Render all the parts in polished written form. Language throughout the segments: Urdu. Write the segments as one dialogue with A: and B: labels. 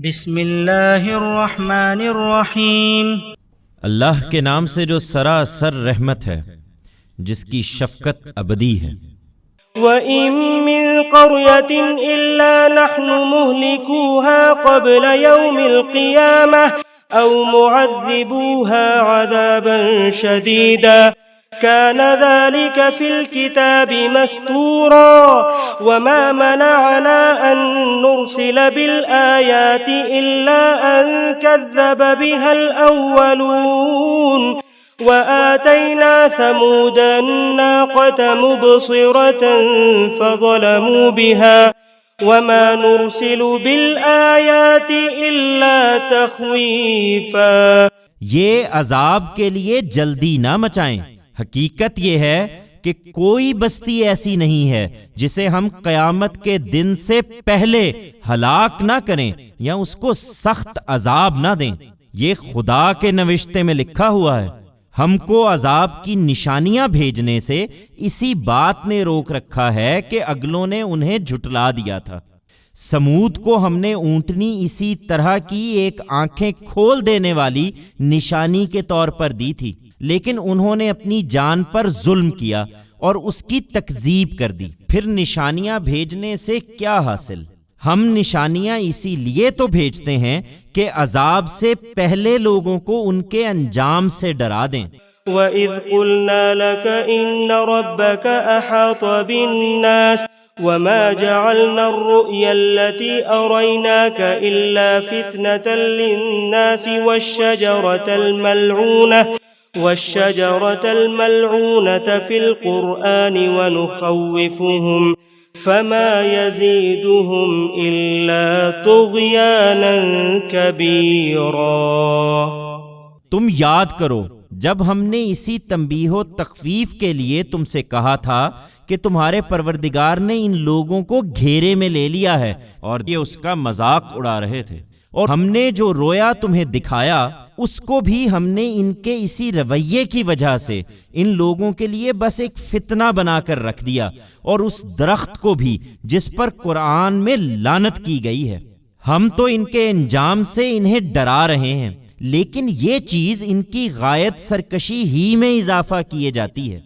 A: بسم اللہ الرحمن الرحیم۔
B: اللہ کے نام سے جو سراسر رحمت ہے، جس کی شفقت ابدی ہے۔
C: وَإِن مِّن قَرْيَةٍ إِلَّا نَحْنُ مُهْلِكُوهَا قَبْلَ يَوْمِ الْقِيَامَةِ أَوْ مُعَذِّبُوهَا عَذَابًا شَدِيدًا كَانَ ذَلِكَ فِي الْكِتَابِ مَسْطُورًا وَمَا مَنَعَنَا أَن نُّرْسِلَ بِالْآيَاتِ إِلَّا أَن كَذَّبَ بِهَا الْأَوَّلُونَ وَآتَيْنَا ثَمُودَ النَّاقَةَ مُبْصِرَةً فَظَلَمُوا بِهَا وَمَا نُرْسِلُ بِالْآيَاتِ إِلَّا تَخْوِيفًا۔
B: یہ عذاب کے لیے جلدی نہ مچائیں، حقیقت یہ ہے کہ کوئی بستی ایسی نہیں ہے جسے ہم قیامت کے دن سے پہلے ہلاک نہ کریں یا اس کو سخت عذاب نہ دیں۔ یہ خدا کے نوشتے میں لکھا ہوا ہے۔ ہم کو عذاب کی نشانیاں بھیجنے سے اسی بات نے روک رکھا ہے کہ اگلوں نے انہیں جھٹلا دیا تھا۔ سمود کو ہم نے اونٹنی اسی طرح کی ایک آنکھیں کھول دینے والی نشانی کے طور پر دی تھی، لیکن انہوں نے اپنی جان پر ظلم کیا اور اس کی تکذیب کر دی۔ پھر نشانیاں بھیجنے سے کیا حاصل؟ ہم نشانیاں اسی لیے تو بھیجتے ہیں کہ عذاب سے پہلے لوگوں کو ان کے انجام سے ڈرا دیں۔
C: وَإِذْ قُلْنَا لَكَ إِنَّ رَبَّكَ أَحَاطَ بِالنَّاسِ وَمَا جَعَلْنَا الرُّؤْيَا الَّتِي أَرَيْنَاكَ إِلَّا فِتْنَةً لِلنَّاسِ وَالشَّجَرَةَ الْمَلْعُونَةَ فِي الْقُرْآنِ وَنُخَوِّفُهُمْ فَمَا يَزِيدُهُمْ إِلَّا طُغْيَانًا كَبِيرًا۔
B: تم یاد کرو جب ہم نے اسی تنبیہ و تخویف کے لیے تم سے کہا تھا کہ تمہارے پروردگار نے ان لوگوں کو گھیرے میں لے لیا ہے اور یہ اس کا مذاق اڑا رہے تھے، اور ہم نے جو رویا تمہیں دکھایا اس کو بھی ہم نے ان کے اسی رویے کی وجہ سے ان لوگوں کے لیے بس ایک فتنہ بنا کر رکھ دیا، اور اس درخت کو بھی جس پر قرآن میں لعنت کی گئی ہے۔ ہم تو ان کے انجام سے انہیں ڈرا رہے ہیں، لیکن یہ چیز ان کی غایت سرکشی ہی میں اضافہ کیے جاتی ہے۔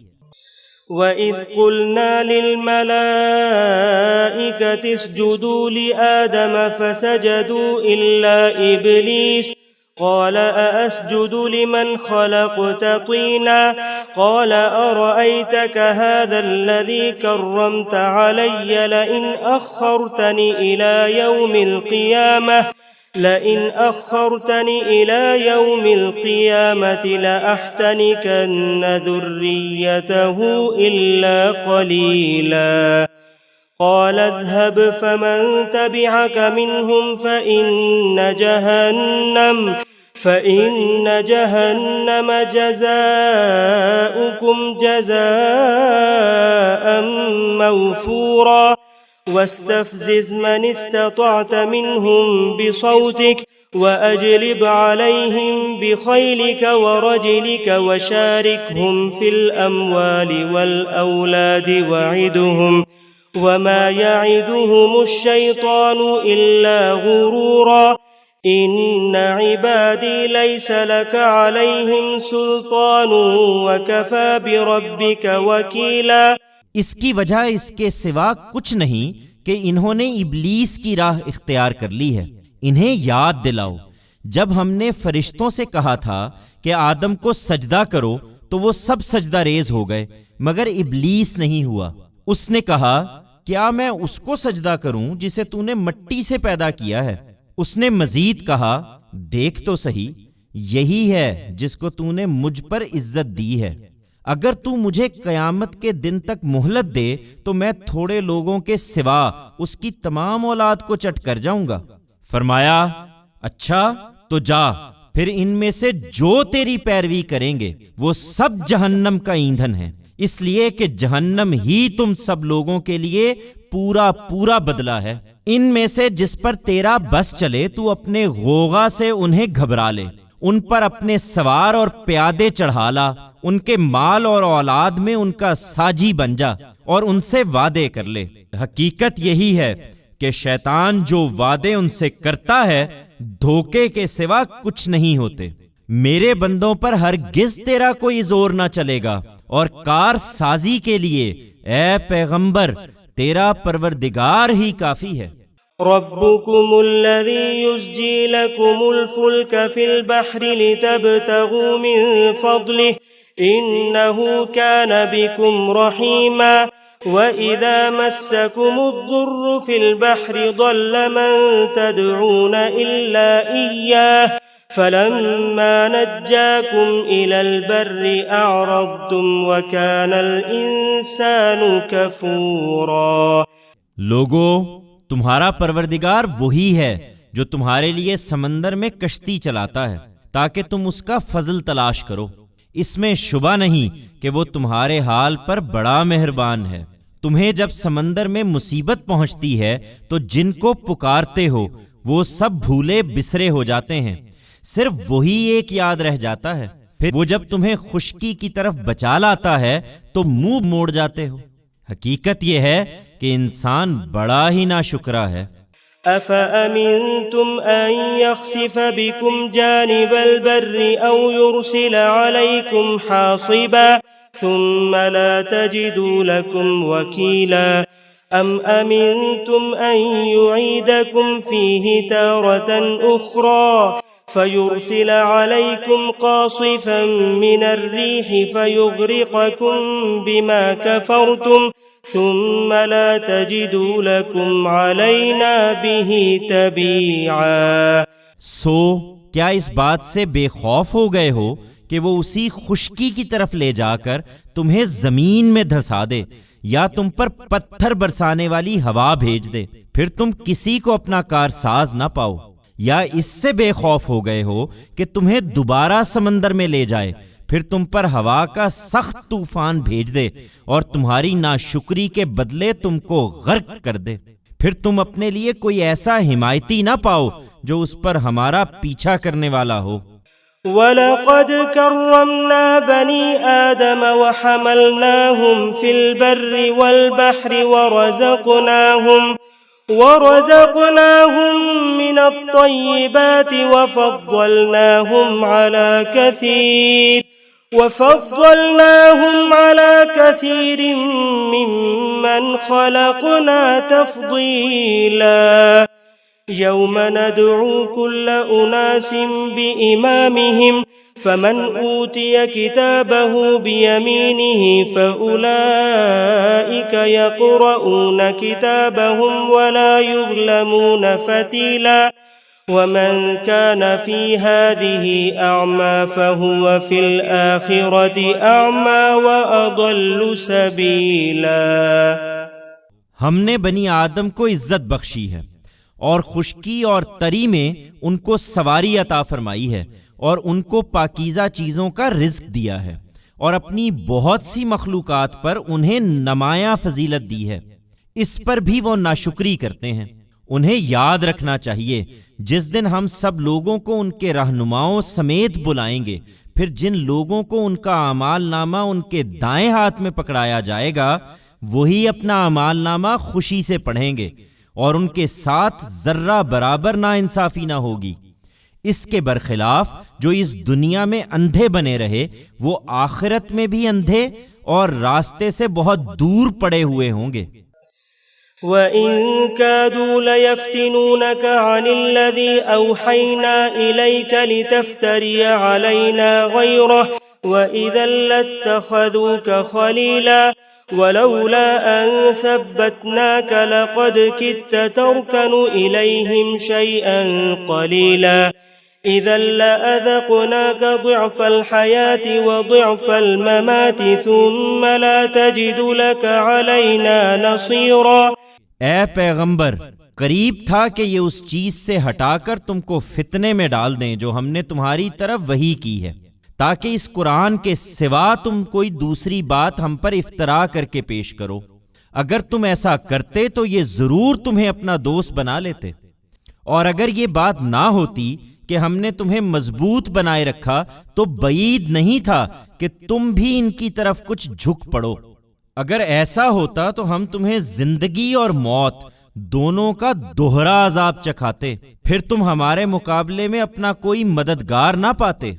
C: وَإِذْ قُلْنَا لِلْمَلَائِكَةِ اسْجُدُوا لِآدَمَ فَسَجَدُوا إِلَّا إِبْلِيسَ قَالَ أَأَسْجُدُ لِمَنْ خَلَقْتَ طِينًا قَالَ أَرَأَيْتَكَ هَذَا الَّذِي كَرَّمْتَ عَلَيَّ لَئِنْ أَخَّرْتَنِ إِلَى يَوْمِ الْقِيَامَةِ لَأَحْتَنِكَنَّ ذُرِّيَّتَهُ إِلَّا قَلِيلًا۔ قَالَ اذْهَبْ فَمَن تَبِعَكَ مِنْهُمْ فَإِنَّ جَهَنَّمَ جَزَاؤُكُمْ جَزَاءً مَّوْفُورًا وَاسْتَفْزِزْ مَنِ اسْتَطَعْتَ مِنْهُمْ بِصَوْتِكَ وَأَجْلِبْ عَلَيْهِمْ بِخَيْلِكَ وَرَجِلِكَ وَشَارِكْهُمْ فِي الْأَمْوَالِ وَالْأَوْلَادِ وَعِدْهُمْ وَمَا يَعِدُهُمُ الشَّيْطَانُ إِلَّا غُرُورًا إِنَّ عِبَادِي لَيْسَ لَكَ عَلَيْهِمْ سُلْطَانٌ وَكَفَى بِرَبِّكَ وَكِيلًا۔
B: اس کی وجہ اس کے سوا کچھ نہیں کہ انہوں نے ابلیس کی راہ اختیار کر لی ہے۔ انہیں یاد دلاؤ جب ہم نے فرشتوں سے کہا تھا کہ آدم کو سجدہ کرو تو وہ سب سجدہ ریز ہو گئے، مگر ابلیس نہیں ہوا۔ اس نے کہا کیا میں اس کو سجدہ کروں جسے تو نے مٹی سے پیدا کیا ہے؟ اس نے مزید کہا دیکھ تو صحیح، یہی ہے جس کو تو نے مجھ پر عزت دی ہے۔ اگر تو مجھے قیامت کے دن تک مہلت دے تو میں تھوڑے لوگوں کے سوا اس کی تمام اولاد کو چٹ کر جاؤں گا۔ فرمایا اچھا تو جا، پھر ان میں سے جو تیری پیروی کریں گے وہ سب جہنم کا ایندھن ہے، اس لیے کہ جہنم ہی تم سب لوگوں کے لیے پورا پورا بدلہ ہے۔ ان میں سے جس پر تیرا بس چلے تو اپنے غوغا سے انہیں گھبرا لے، ان پر اپنے سوار اور پیادے چڑھا لا، ان کے مال اور اولاد میں ان کا ساجی بن جا اور ان سے وعدے کر لے۔ حقیقت یہی ہے کہ شیطان جو وعدے ان سے کرتا ہے دھوکے کے سوا کچھ نہیں ہوتے۔ میرے بندوں پر ہرگز تیرا کوئی زور نہ چلے گا، اور کار سازی کے لیے اے پیغمبر تیرا پروردگار ہی کافی ہے۔
C: ربكم الذي يزجي لكم الفلك في البحر لتبتغوا من فضله إنه كان بكم رحيما وإذا مسكم الضر في البحر ضل من تدعون إلا إياه فلما نجاكم إلى البر أعرضتم وكان الإنسان كفورا۔
B: لوگو، تمہارا پروردگار وہی ہے جو تمہارے لیے سمندر میں کشتی چلاتا ہے تاکہ تم اس کا فضل تلاش کرو۔ اس میں شبہ نہیں کہ وہ تمہارے حال پر بڑا مہربان ہے۔ تمہیں جب سمندر میں مصیبت پہنچتی ہے تو جن کو پکارتے ہو وہ سب بھولے بسرے ہو جاتے ہیں، صرف وہی ایک یاد رہ جاتا ہے۔ پھر وہ جب تمہیں خشکی کی طرف بچا لاتا ہے تو منہ موڑ جاتے ہو۔ حقیقت یہ ہے کہ انسان بڑا ہی ناشکرا ہے۔
C: أَفَأَمِنْتُمْ أَنْ يَخْسِفَ بِكُمْ جَانِبَ الْبَرِّ أَوْ يُرْسِلَ عَلَيْكُمْ حَاصِبًا ثُمَّ لَا تَجِدُوا لَكُمْ وَكِيلًا أَمْ أَمِنْتُمْ أَنْ يُعِيدَكُمْ فِيهِ تَارَةً أُخْرَى فَيُرْسِلَ عَلَيْكُمْ قَاصِفًا مِنَ الرِّيحِ فَيُغْرِقَكُمْ بِمَا كَفَرْتُمْ ثم لا تجدوا لكم علينا به تبيعا۔
B: سو کیا اس بات سے بے خوف ہو گئے ہو کہ وہ اسی خشکی کی طرف لے جا کر تمہیں زمین میں دھسا دے یا تم پر پتھر برسانے والی ہوا بھیج دے، پھر تم کسی کو اپنا کارساز نہ پاؤ؟ یا اس سے بے خوف ہو گئے ہو کہ تمہیں دوبارہ سمندر میں لے جائے، پھر تم پر ہوا کا سخت طوفان بھیج دے اور تمہاری ناشکری کے بدلے تم کو غرق کر دے، پھر تم اپنے لیے کوئی ایسا حمایتی نہ پاؤ جو اس پر ہمارا پیچھا کرنے والا ہو۔
C: وَلَقَدْ كَرَّمْنَا بَنِي آدَمَ وَحَمَلْنَاهُمْ فِي الْبَرِّ وَالْبَحْرِ ورزقناهم من الطيبات وفضلناهم على كثير ممن خلقنا تفضيلا يوم ندعو كل أناس بإمامهم فمن أوتي كتابه بيمينه فأولئك يقرؤون كتابهم ولا يظلمون فتيلا ومن كان في هذه أعمى فهو في الآخرة أعمى وأضل سبيلا۔
B: ہم نے بنی آدم کو عزت بخشی ہے اور خشکی اور تری میں ان کو سواری عطا فرمائی ہے اور ان کو پاکیزہ چیزوں کا رزق دیا ہے اور اپنی بہت سی مخلوقات پر انہیں نمایاں فضیلت دی ہے، اس پر بھی وہ ناشکری کرتے ہیں۔ انہیں یاد رکھنا چاہیے جس دن ہم سب لوگوں کو ان کے رہنماؤں سمیت بلائیں گے، پھر جن لوگوں کو ان کا اعمال نامہ ان کے دائیں ہاتھ میں پکڑایا جائے گا وہی اپنا اعمال نامہ خوشی سے پڑھیں گے اور ان کے ساتھ ذرہ برابر ناانصافی نہ ہوگی۔ اس کے برخلاف جو اس دنیا میں اندھے بنے رہے وہ آخرت میں بھی اندھے اور راستے سے بہت دور پڑے ہوئے ہوں گے۔
C: وَإِن كَادُوا لَيَفْتِنُونَكَ عَنِ الَّذِي أَوْحَيْنَا إِلَيْكَ لِتَفْتَرِيَ عَلَيْنَا غَيْرَهُ وَإِذًا لَّاتَّخَذُوكَ خَلِيلًا وَلَوْلَا أَن ثَبَّتْنَاكَ لَقَدْ كِدتَّ تَرْكَنُ إِلَيْهِمْ شَيْئًا قَلِيلًا إِذًا لَّأَذَقْنَاكَ ضِعْفَ الْحَيَاةِ وَضِعْفَ الْمَمَاتِ ثُمَّ لَا تَجِدُ لَكَ عَلَيْنَا نَصِيرًا۔
B: اے پیغمبر، قریب تھا کہ یہ اس چیز سے ہٹا کر تم کو فتنے میں ڈال دیں جو ہم نے تمہاری طرف وحی کی ہے، تاکہ اس قرآن کے سوا تم کوئی دوسری بات ہم پر افترا کر کے پیش کرو۔ اگر تم ایسا کرتے تو یہ ضرور تمہیں اپنا دوست بنا لیتے، اور اگر یہ بات نہ ہوتی کہ ہم نے تمہیں مضبوط بنائے رکھا تو بعید نہیں تھا کہ تم بھی ان کی طرف کچھ جھک پڑو۔ اگر ایسا ہوتا تو ہم تمہیں زندگی اور موت، دونوں کا دوہرا عذاب چکھاتے، پھر تم ہمارے مقابلے میں اپنا کوئی مددگار نہ پاتے۔